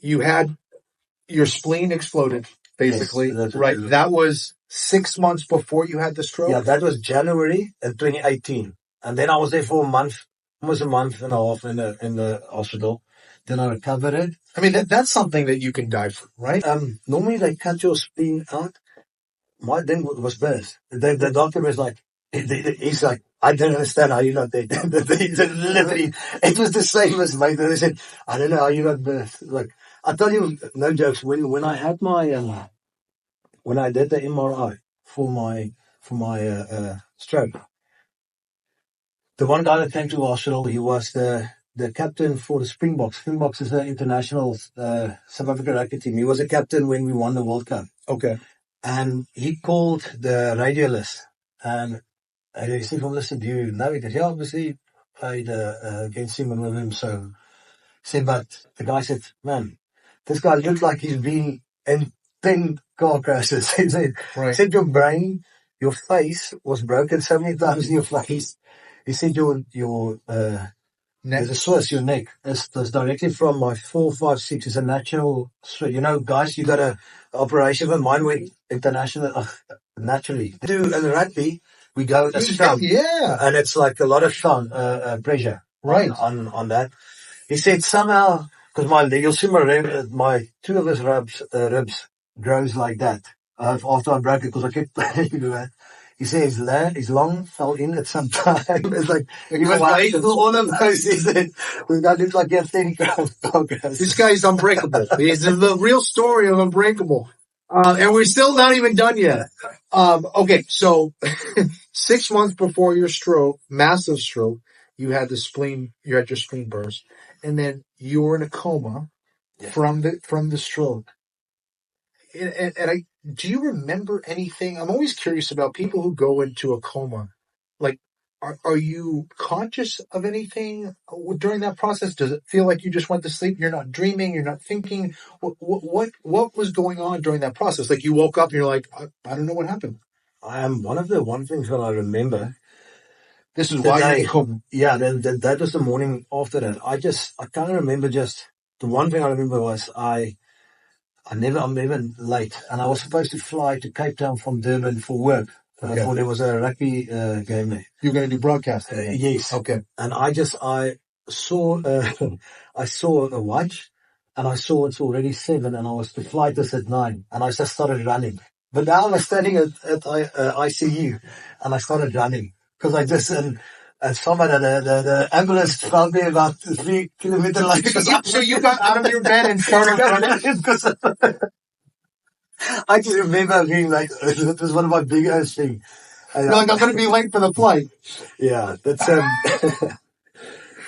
you had your spleen exploded, basically, yes, right? That was 6 months before you had the stroke? Yeah, that was January in 2018. And then I was there for a month, almost a month and a half in the hospital. Then I recovered it. I mean, that's something that you can die from, right? Normally they cut your spleen out. My thing was burst. The doctor was like, he's like, I don't understand how you're not dead. Literally, it was the same as mine. They said, I don't know how you're not burst. Like, I tell you, no jokes, when I had my, when I did the MRI for my stroke, the one guy that came to the hospital, he was the captain for the Springboks. Springboks is the international South African rugby team. He was a captain when we won the World Cup. Okay. And he called the radiolist, and he said, well, listen, do you know it? Yeah, obviously played against him and with him. So he said, but the guy said, man, this guy looks like he's been in 10 car crashes. He said, right. Said your brain, your face was broken so many times in your face. He said your neck, the Swiss, your neck, is directly from my 4, 5, 6 is a natural Swiss. You know, guys, you got a operation, but mine went international naturally. In rugby, we go a scrum. Yeah. And it's like a lot of pressure. Right. On that. He said somehow, because you'll see my 2 of his ribs grows like that. After I broke it, because I kept playing that. He said his lung fell in at some time. It's like, he was waiting for all of those. He said, that looks like he has 10 progress. This guy's unbreakable. He's the real story of Unbreakable. And we're still not even done yet. Okay, so 6 months before your stroke, massive stroke, you had your spleen burst, and then you were in a coma from the stroke. And do you remember anything? I'm always curious about people who go into a coma. Like, are you conscious of anything during that process? Does it feel like you just went to sleep? You're not dreaming. You're not thinking. What was going on during that process? Like, you woke up and you're like, I don't know what happened. One of the things that I remember. This is why you're in coma. Yeah, that was the morning after that. I can't remember. Just the one thing I remember was I'm never late, and I was supposed to fly to Cape Town from Durban for work. Okay. There was a rugby game there. You're going to do broadcasting? Yes. Okay. And I saw I saw a watch, and I saw it's already 7, and the flight is at 9, and I just started running. But now I was standing at ICU, and I started running because I just and somebody, the ambulance found me about 3 kilometers like So you got out of your bed and started running? I just remember being like, it was one of my biggest things. You're like, I'm going to be late for the flight. Yeah, that's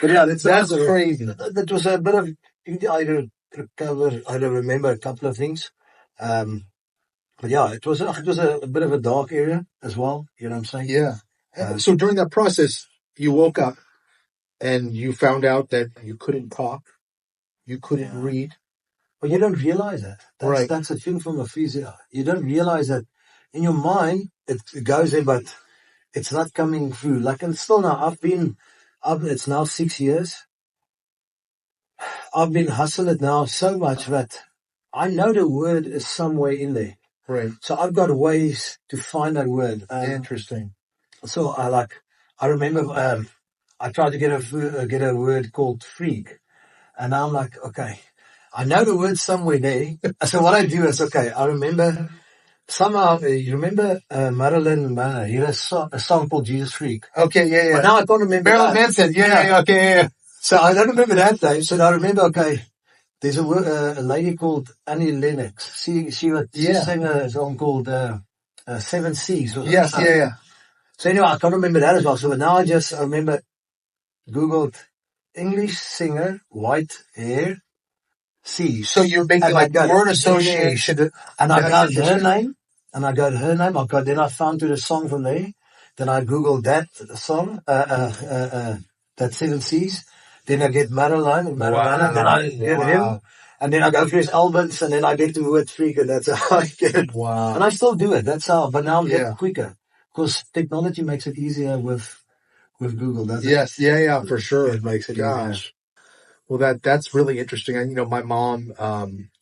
but yeah, that's crazy. That was a bit of, I remember a couple of things. But yeah, it was a bit of a dark area as well. You know what I'm saying? Yeah. So during that process, you woke up and you found out that you couldn't talk, you couldn't read. But you don't realize that. That's a thing from a physio. You don't realize that in your mind, it goes in, but it's not coming through. Like, and still now, it's now 6 years. I've been hustling now so much that I know the word is somewhere in there. Right. So I've got ways to find that word. Interesting. So I remember, I tried to get a word called freak. And now I'm like, okay, I know the word somewhere there. So what I do is, okay, I remember somehow, you remember Marilyn Manson? He had a song called Jesus Freak. Okay, yeah. But now I can't remember Marilyn Manson, yeah, okay, yeah. So I don't remember that name. So I remember, okay, there's a lady called Annie Lennox. She sang a song called 7 Seas. Yes, yeah. So anyway, I can't remember that as well. So now I remember Googled English singer, white hair, seas. So you're making like word association. And I got her name. Then I found the song from there. Then I Googled that song, that 7 Seas. Then I get Marilyn and Marijuana. Then I get him. And then I go through his albums, and then I get the word freak, and that's how I get it. Wow. And I still do it. That's how. But now I'm getting quicker. Because technology makes it easier with Google, doesn't it? Yes, yeah, for sure. It makes it easier. Well, that's really interesting. And, my mom,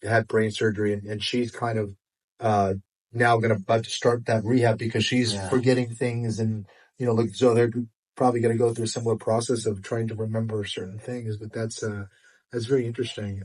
had brain surgery and she's kind of, now about to start that rehab because she's Yeah. forgetting things and, like, so they're probably going to go through a similar process of trying to remember certain things, but that's very interesting.